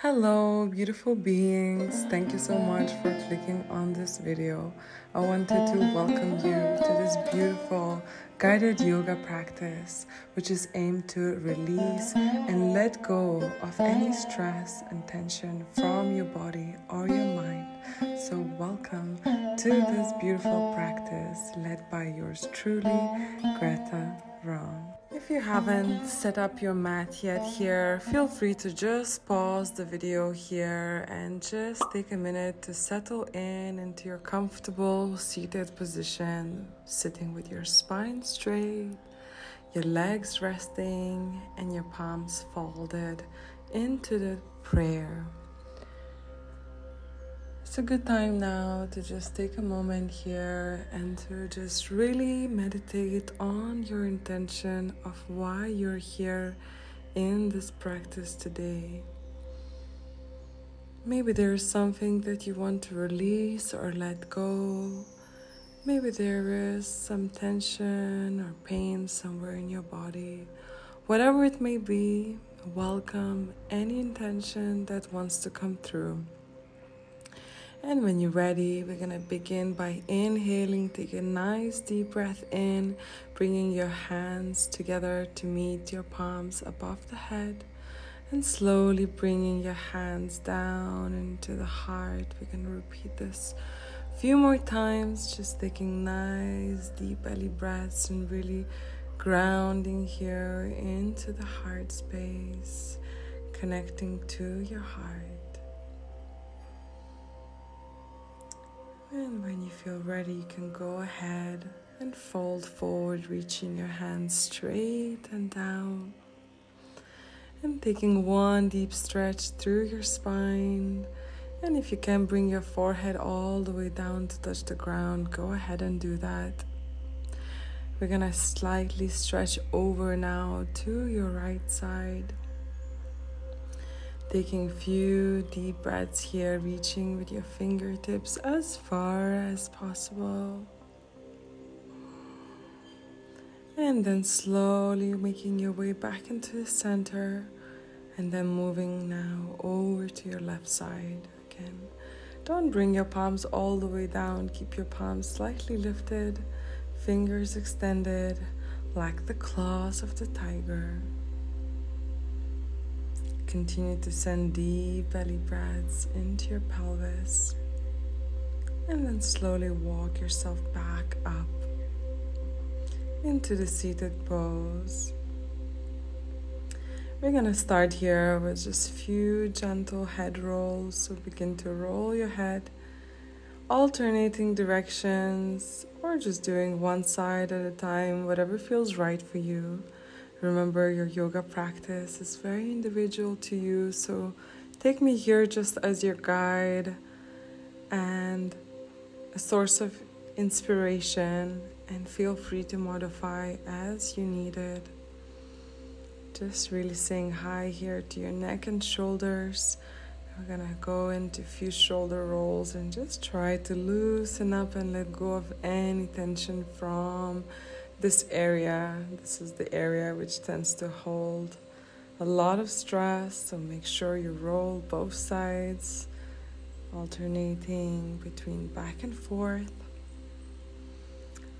Hello, beautiful beings. Thank you so much for clicking on this video. I wanted to welcome you to this beautiful guided yoga practice, which is aimed to release and let go of any stress and tension from your body or your mind. So, welcome to this beautiful practice led by yours truly, Greta. If you haven't set up your mat yet here, feel free to just pause the video here and just take a minute to settle into your comfortable seated position, sitting with your spine straight, your legs resting, and your palms folded into the prayer. It's a good time now to just take a moment here and to just really meditate on your intention of why you're here in this practice today. Maybe there is something that you want to release or let go. Maybe there is some tension or pain somewhere in your body. Whatever it may be, welcome any intention that wants to come through. And when you're ready, we're going to begin by inhaling. Take a nice deep breath in, bringing your hands together to meet your palms above the head. And slowly bringing your hands down into the heart. We're going to repeat this a few more times, just taking nice deep belly breaths and really grounding here into the heart space, connecting to your heart. And when you feel ready, you can go ahead and fold forward, reaching your hands straight and down. And taking one deep stretch through your spine. And if you can bring your forehead all the way down to touch the ground, go ahead and do that. We're gonna slightly stretch over now to your right side. Taking a few deep breaths here, reaching with your fingertips as far as possible. And then slowly making your way back into the center. And then moving now over to your left side again. Don't bring your palms all the way down. Keep your palms slightly lifted, fingers extended, like the claws of the tiger. Continue to send deep belly breaths into your pelvis. And then slowly walk yourself back up into the seated pose. We're going to start here with just a few gentle head rolls. So begin to roll your head, alternating directions, or just doing one side at a time, whatever feels right for you. Remember, your yoga practice is very individual to you, so take me here just as your guide and a source of inspiration, and feel free to modify as you need it. Just really saying hi here to your neck and shoulders. We're gonna go into a few shoulder rolls and just try to loosen up and let go of any tension from this area. This is the area which tends to hold a lot of stress, so make sure you roll both sides, alternating between back and forth.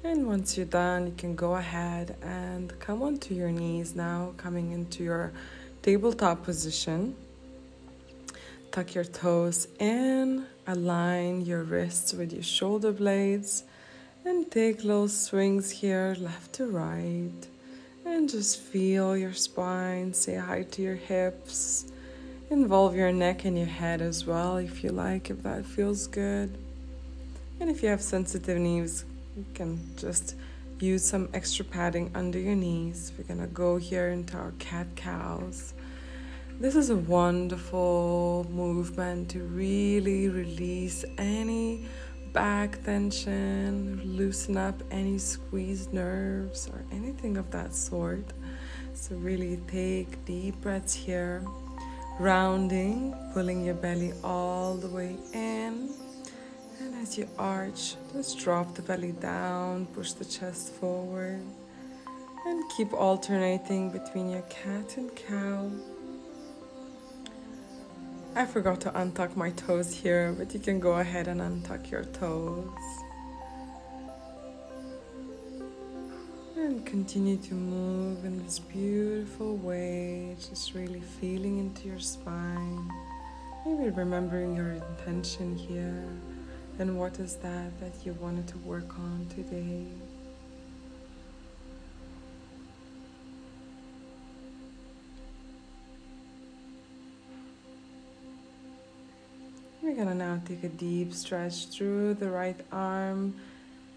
And once you're done, you can go ahead and come onto your knees now, coming into your tabletop position. Tuck your toes in, align your wrists with your shoulder blades, and take little swings here, left to right. And just feel your spine, say hi to your hips. Involve your neck and your head as well if you like, if that feels good. And if you have sensitive knees, you can just use some extra padding under your knees. We're gonna go here into our cat-cows. This is a wonderful movement to really release any back tension, loosen up any squeezed nerves or anything of that sort. So really take deep breaths here, rounding, pulling your belly all the way in. And as you arch, just drop the belly down, push the chest forward, and keep alternating between your cat and cow. I forgot to untuck my toes here, but you can go ahead and untuck your toes. And continue to move in this beautiful way, just really feeling into your spine. Maybe remembering your intention here and what is that you wanted to work on today. We're gonna now take a deep stretch through the right arm,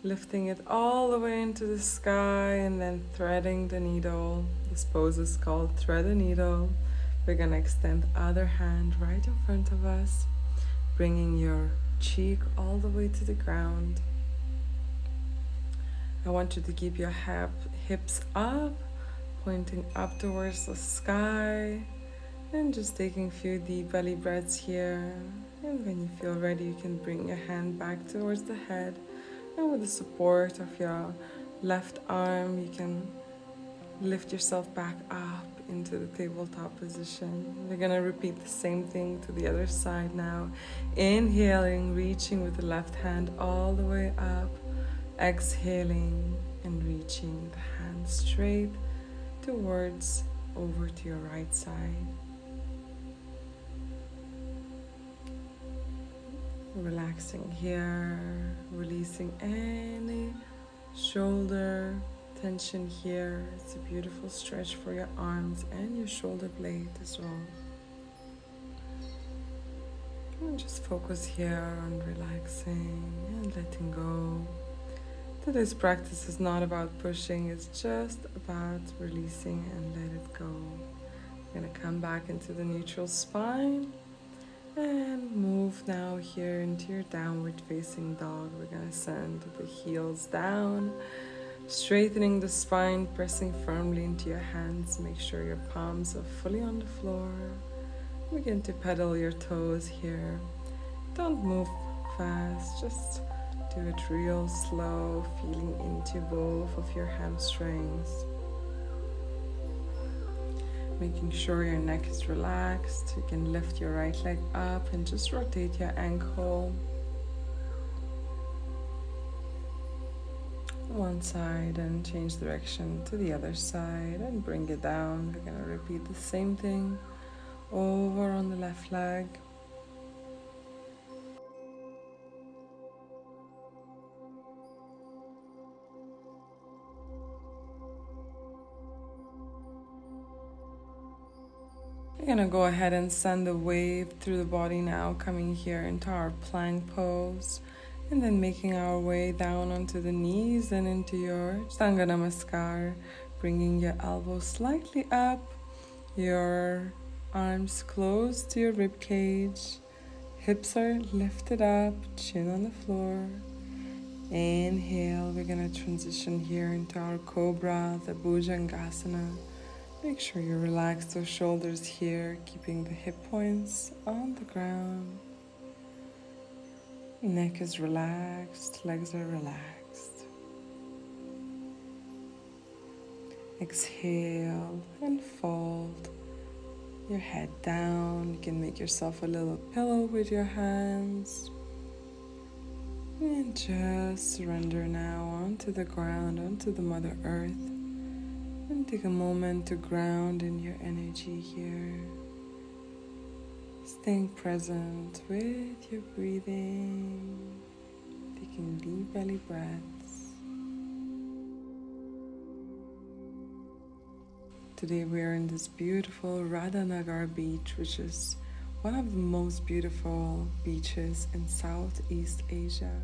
lifting it all the way into the sky and then threading the needle. This pose is called thread the needle. We're gonna extend the other hand right in front of us, bringing your cheek all the way to the ground. I want you to keep your hips up, pointing up towards the sky, and just taking a few deep belly breaths here. And when you feel ready, you can bring your hand back towards the head, and with the support of your left arm, you can lift yourself back up into the tabletop position. We're gonna repeat the same thing to the other side now. Inhaling, reaching with the left hand all the way up. Exhaling and reaching the hand straight towards over to your right side. Relaxing here, releasing any shoulder tension here. It's a beautiful stretch for your arms and your shoulder blade as well. And just focus here on relaxing and letting go. Today's practice is not about pushing, it's just about releasing and let it go. We're gonna come back into the neutral spine and move now here into your downward facing dog. We're gonna send the heels down, straightening the spine, pressing firmly into your hands. Make sure your palms are fully on the floor. Begin to pedal your toes here. Don't move fast, just do it real slow, feeling into both of your hamstrings. Making sure your neck is relaxed. You can lift your right leg up and just rotate your ankle one side and change direction to the other side and bring it down. We're gonna repeat the same thing over on the left leg. We're gonna go ahead and send a wave through the body now, coming here into our plank pose, and then making our way down onto the knees and into your Stanga Namaskar, bringing your elbows slightly up, your arms close to your rib cage, hips are lifted up, chin on the floor. Inhale, we're gonna transition here into our Cobra, the Bhujangasana. Make sure you relax those shoulders here, keeping the hip points on the ground. Neck is relaxed, legs are relaxed. Exhale and fold your head down. You can make yourself a little pillow with your hands. And just surrender now onto the ground, onto the Mother Earth. And take a moment to ground in your energy here. Staying present with your breathing. Taking deep belly breaths. Today we are in this beautiful Radhanagar beach, which is one of the most beautiful beaches in Southeast Asia.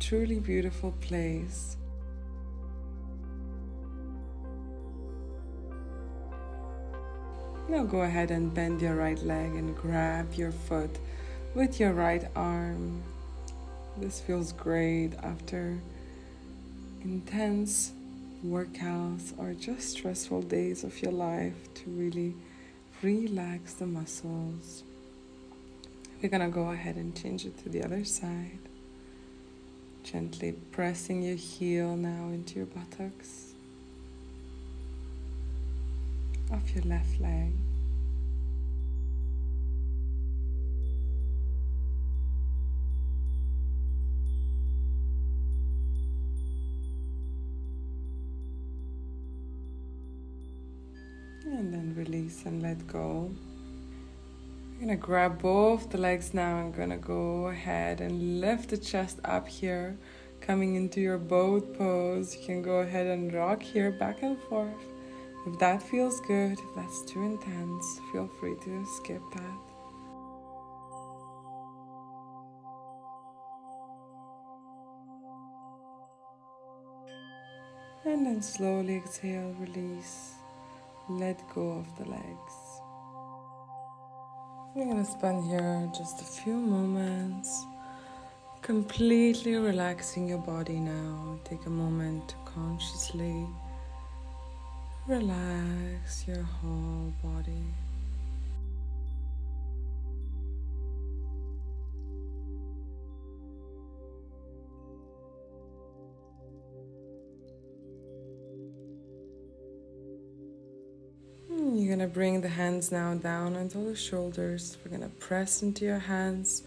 Truly beautiful place. Now go ahead and bend your right leg and grab your foot with your right arm. This feels great after intense workouts or just stressful days of your life to really relax the muscles. We're gonna go ahead and change it to the other side. Gently pressing your heel now into your buttocks of your left leg. release and let go. I'm gonna grab both the legs now. I'm gonna go ahead and lift the chest up here, coming into your boat pose. You can go ahead and rock here back and forth. If that feels good, if that's too intense, feel free to skip that. And then slowly exhale, release, let go of the legs. We're gonna spend here just a few moments completely relaxing your body now. Take a moment to consciously relax your whole body. You're gonna bring the hands now down onto the shoulders. We're gonna press into your hands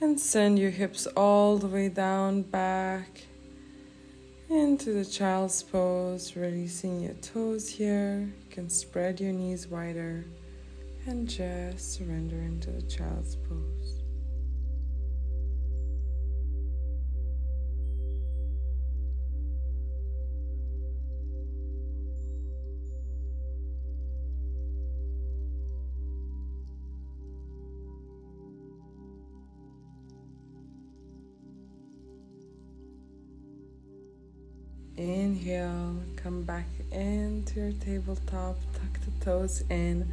and send your hips all the way down, back into the child's pose, releasing your toes here. You can spread your knees wider and just surrender into the child's pose. Inhale, come back into your tabletop, tuck the toes in,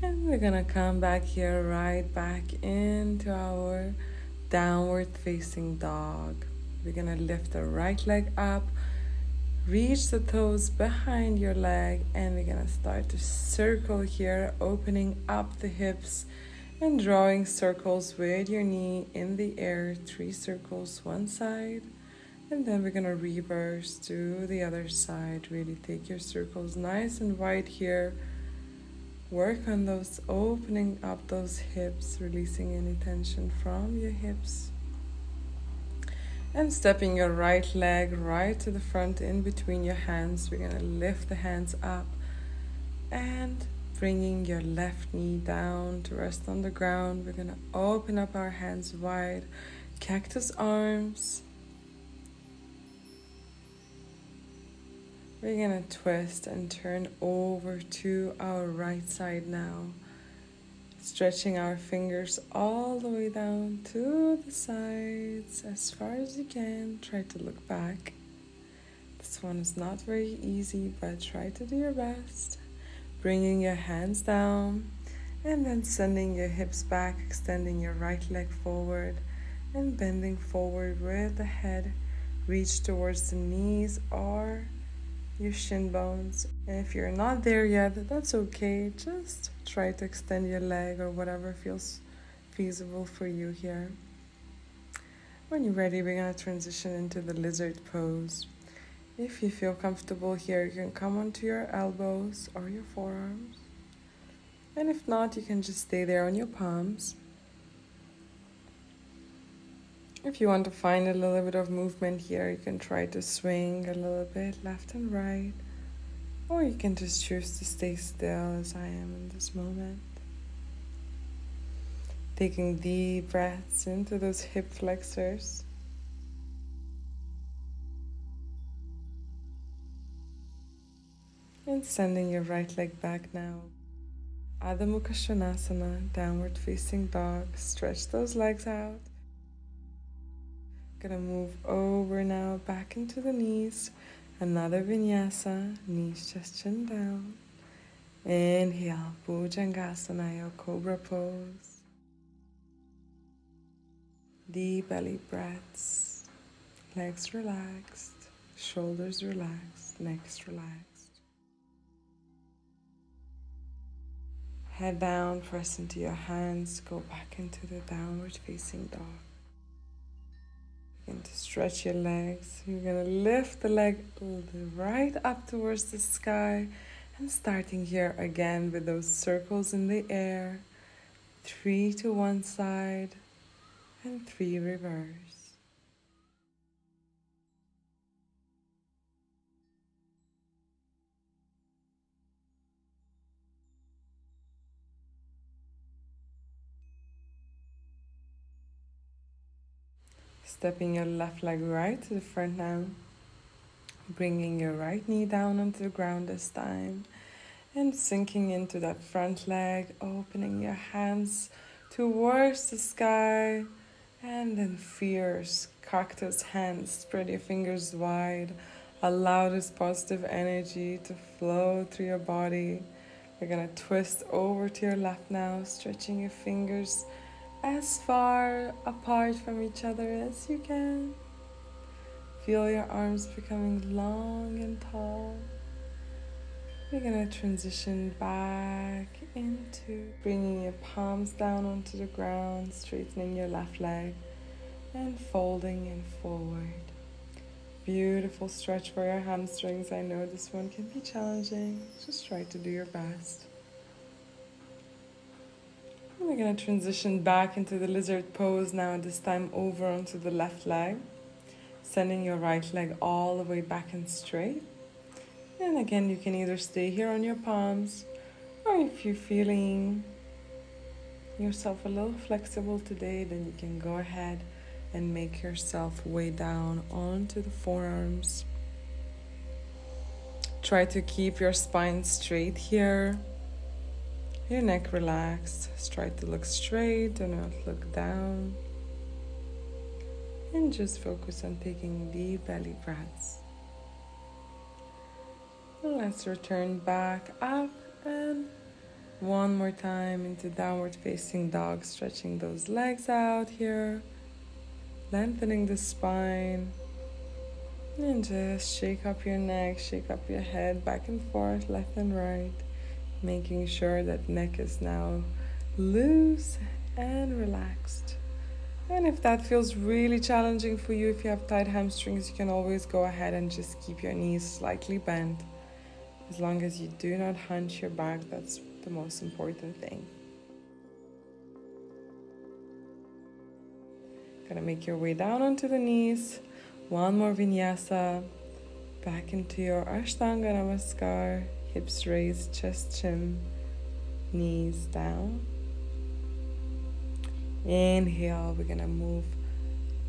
and we're gonna come back here, right back into our downward facing dog. We're gonna lift the right leg up, reach the toes behind your leg, and we're gonna start to circle here, opening up the hips and drawing circles with your knee in the air, 3 circles one side. And then we're gonna reverse to the other side. Really take your circles nice and wide here. Work on those, opening up those hips, releasing any tension from your hips. And stepping your right leg right to the front in between your hands. We're gonna lift the hands up and bringing your left knee down to rest on the ground. We're gonna open up our hands wide, cactus arms. We're gonna twist and turn over to our right side now, stretching our fingers all the way down to the sides as far as you can. Try to look back. This one is not very easy, but try to do your best. Bringing your hands down and then sending your hips back, extending your right leg forward and bending forward with the head. Reach towards the knees or your shin bones. And if you're not there yet, that's okay. Just try to extend your leg or whatever feels feasible for you here. When you're ready, we're gonna transition into the lizard pose. If you feel comfortable here, you can come onto your elbows or your forearms. And if not, you can just stay there on your palms. If you want to find a little bit of movement here, you can try to swing a little bit left and right, or you can just choose to stay still as I am in this moment. Taking deep breaths into those hip flexors. And sending your right leg back now. Adho Mukha Svanasana, downward facing dog. Stretch those legs out. Gonna move over now back into the knees. Another vinyasa, knees just chin down. Inhale, Bhujangasana, your cobra pose. Deep belly breaths. Legs relaxed, shoulders relaxed, necks relaxed. Head down, press into your hands, go back into the downward facing dog. Begin to stretch your legs. You're gonna lift the leg right up towards the sky and starting here again with those circles in the air. 3 to one side and 3 reverse. Stepping your left leg right to the front now. Bringing your right knee down onto the ground this time. And sinking into that front leg, opening your hands towards the sky. And then fierce cactus hands, spread your fingers wide. Allow this positive energy to flow through your body. We're gonna twist over to your left now, stretching your fingers as far apart from each other as you can. Feel your arms becoming long and tall. We're gonna transition back into bringing your palms down onto the ground, straightening your left leg and folding in forward. Beautiful stretch for your hamstrings. I know this one can be challenging. Just try to do your best. We're going to transition back into the lizard pose now, this time over onto the left leg. Sending your right leg all the way back and straight. And again, you can either stay here on your palms, or if you're feeling yourself a little flexible today, then you can go ahead and make yourself way down onto the forearms. Try to keep your spine straight here. Your neck relaxed. Try to look straight, do not look down. And just focus on taking deep belly breaths. And let's return back up and one more time into downward facing dog, stretching those legs out here. Lengthening the spine, and just shake up your neck, shake up your head back and forth, left and right, making sure that neck is now loose and relaxed. And if that feels really challenging for you, if you have tight hamstrings, you can always go ahead and just keep your knees slightly bent. As long as you do not hunch your back, that's the most important thing. Gonna make your way down onto the knees. One more vinyasa. Back into your Ashtanga Namaskar. Hips raised, chest chin, knees down. Inhale, we're gonna move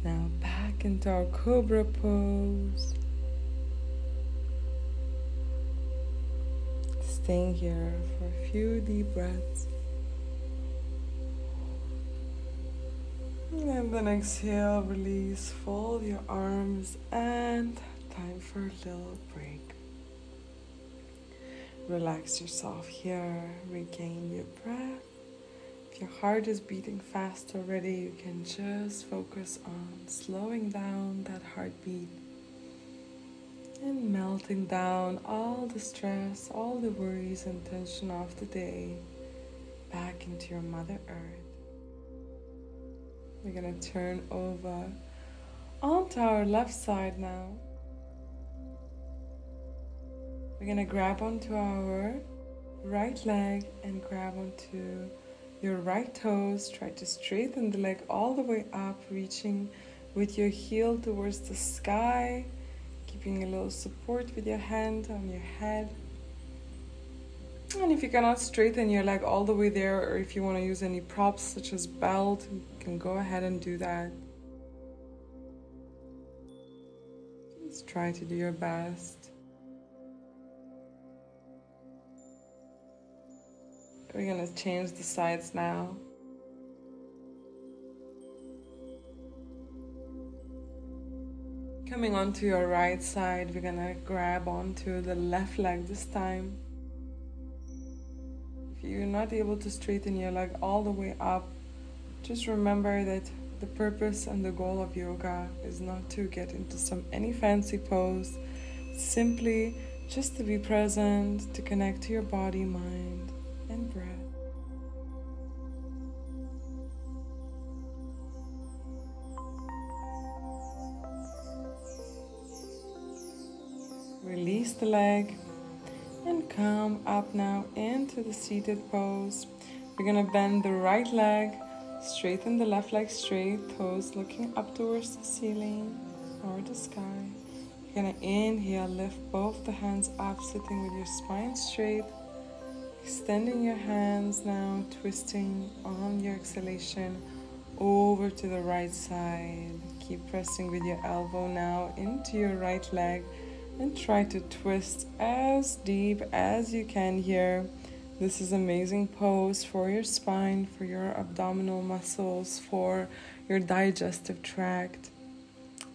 now back into our Cobra pose. Staying here for a few deep breaths. And then exhale, release, fold your arms, and time for a little break. Relax yourself here, regain your breath. If your heart is beating fast already, you can just focus on slowing down that heartbeat and melting down all the stress, all the worries and tension of the day back into your Mother Earth. We're gonna turn over onto our left side now. We're gonna grab onto our right leg and grab onto your right toes. Try to straighten the leg all the way up, reaching with your heel towards the sky, keeping a little support with your hand on your head. And if you cannot straighten your leg all the way there, or if you want to use any props such as belt, you can go ahead and do that. Just try to do your best. We're going to change the sides now. Coming onto your right side, we're going to grab onto the left leg this time. If you're not able to straighten your leg all the way up, just remember that the purpose and the goal of yoga is not to get into any fancy pose, simply just to be present, to connect to your body, mind, and breath. Release the leg and come up now into the seated pose. We're gonna bend the right leg, straighten the left leg straight, toes looking up towards the ceiling or the sky. You're gonna inhale, lift both the hands up, sitting with your spine straight, extending your hands now, twisting on your exhalation over to the right side. Keep pressing with your elbow now into your right leg and try to twist as deep as you can here. This is amazing pose for your spine, for your abdominal muscles, for your digestive tract.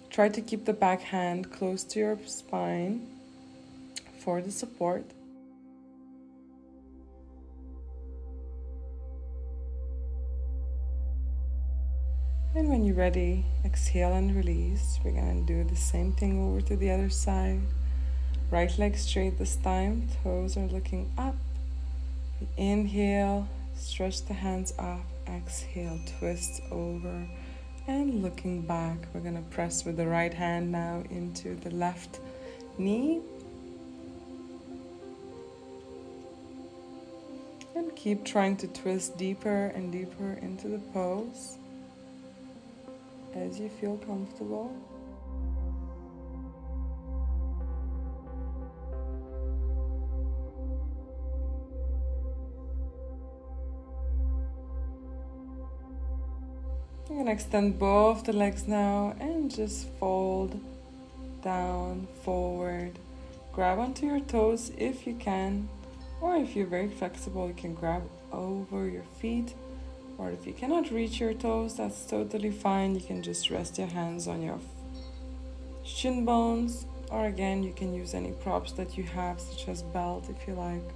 Try to keep the back hand close to your spine for the support. And when you're ready, exhale and release. We're gonna do the same thing over to the other side. Right leg straight this time, toes are looking up. Inhale, stretch the hands up. Exhale, twist over and looking back. We're gonna press with the right hand now into the left knee. And keep trying to twist deeper and deeper into the pose as you feel comfortable. You're going to extend both the legs now and just fold down, forward. Grab onto your toes if you can, or if you're very flexible, you can grab over your feet. Or if you cannot reach your toes, that's totally fine. You can just rest your hands on your shin bones, or again, you can use any props that you have, such as belt if you like.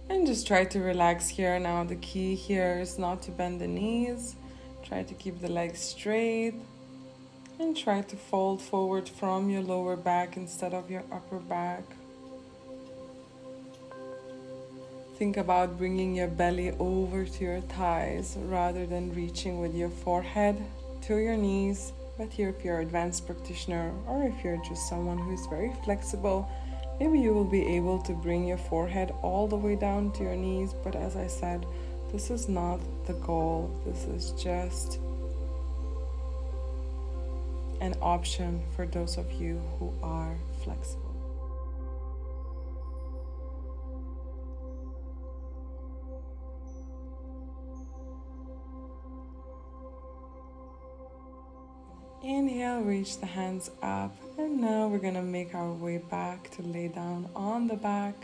And just try to relax here. Now the key here is not to bend the knees. Try to keep the legs straight and try to fold forward from your lower back instead of your upper back. Think about bringing your belly over to your thighs rather than reaching with your forehead to your knees. But here, if you're an advanced practitioner or if you're just someone who's very flexible, maybe you will be able to bring your forehead all the way down to your knees. But as I said, this is not the goal. This is just an option for those of you who are flexible. Inhale, reach the hands up, and now we're gonna make our way back to lay down on the back.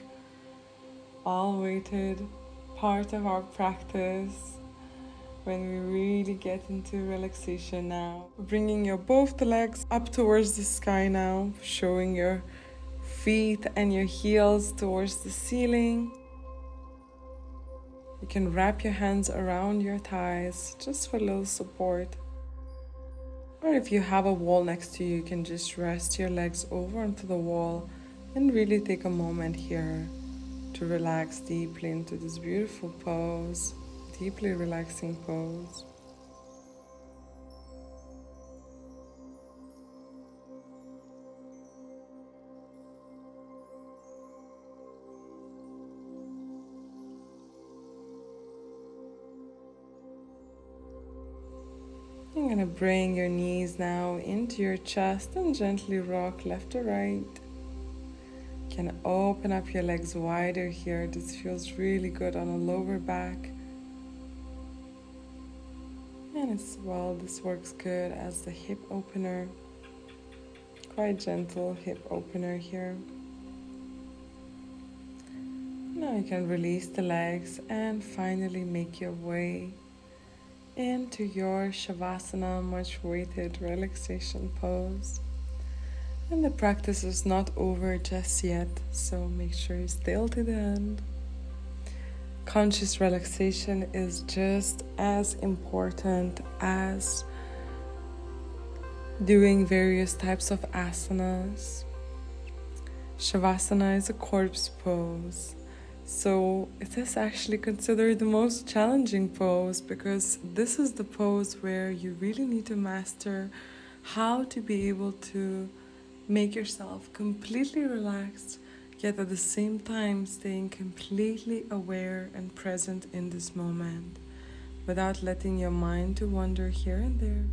All weighted part of our practice when we really get into relaxation now. Bringing your both the legs up towards the sky now, showing your feet and your heels towards the ceiling. You can wrap your hands around your thighs just for a little support. Or if you have a wall next to you, you can just rest your legs over onto the wall and really take a moment here to relax deeply into this beautiful pose, deeply relaxing pose. You're going to bring your knees now into your chest and gently rock left to right. You can open up your legs wider here. This feels really good on a lower back. And as well, this works good as the hip opener. Quite gentle hip opener here. Now you can release the legs and finally make your way into your Shavasana, much weighted relaxation pose. And the practice is not over just yet, so make sure you stay till the end. Conscious relaxation is just as important as doing various types of asanas. Shavasana is a corpse pose. So it is actually considered the most challenging pose because this is the pose where you really need to master how to be able to make yourself completely relaxed, yet at the same time staying completely aware and present in this moment without letting your mind to wander here and there.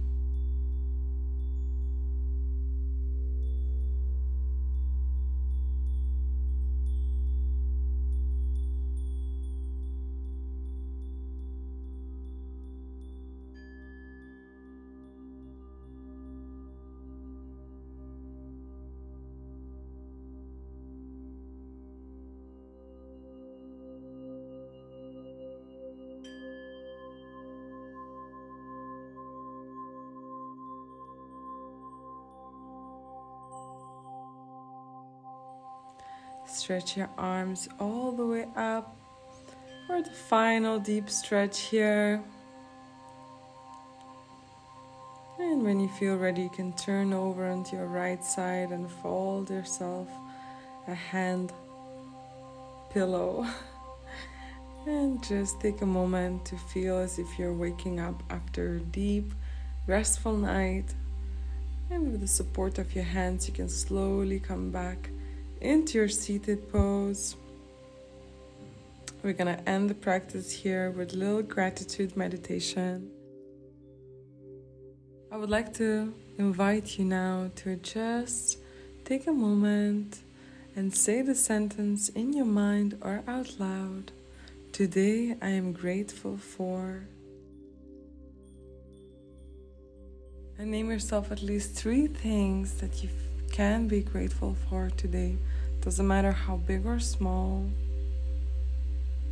Stretch your arms all the way up for the final deep stretch here. And when you feel ready, you can turn over onto your right side and fold yourself a hand pillow. And just take a moment to feel as if you're waking up after a deep, restful night. And with the support of your hands, you can slowly come back into your seated pose. We're gonna end the practice here with a little gratitude meditation. I would like to invite you now to just take a moment and say the sentence in your mind or out loud. Today I am grateful for. And name yourself at least 3 things that you can be grateful for today. Doesn't matter how big or small.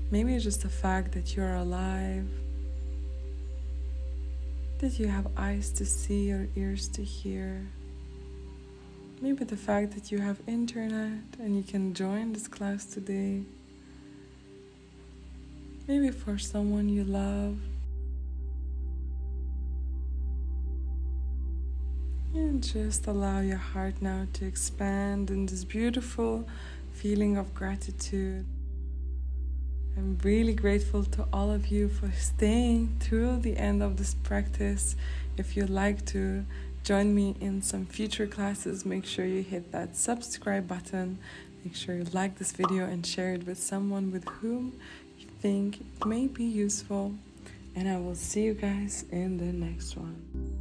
Maybe it's just the fact that you're alive, that you have eyes to see or ears to hear. Maybe the fact that you have internet and you can join this class today. Maybe for someone you love. And just allow your heart now to expand in this beautiful feeling of gratitude. I'm really grateful to all of you for staying through the end of this practice. If you'd like to join me in some future classes, make sure you hit that subscribe button. Make sure you like this video and share it with someone with whom you think it may be useful. And I will see you guys in the next one.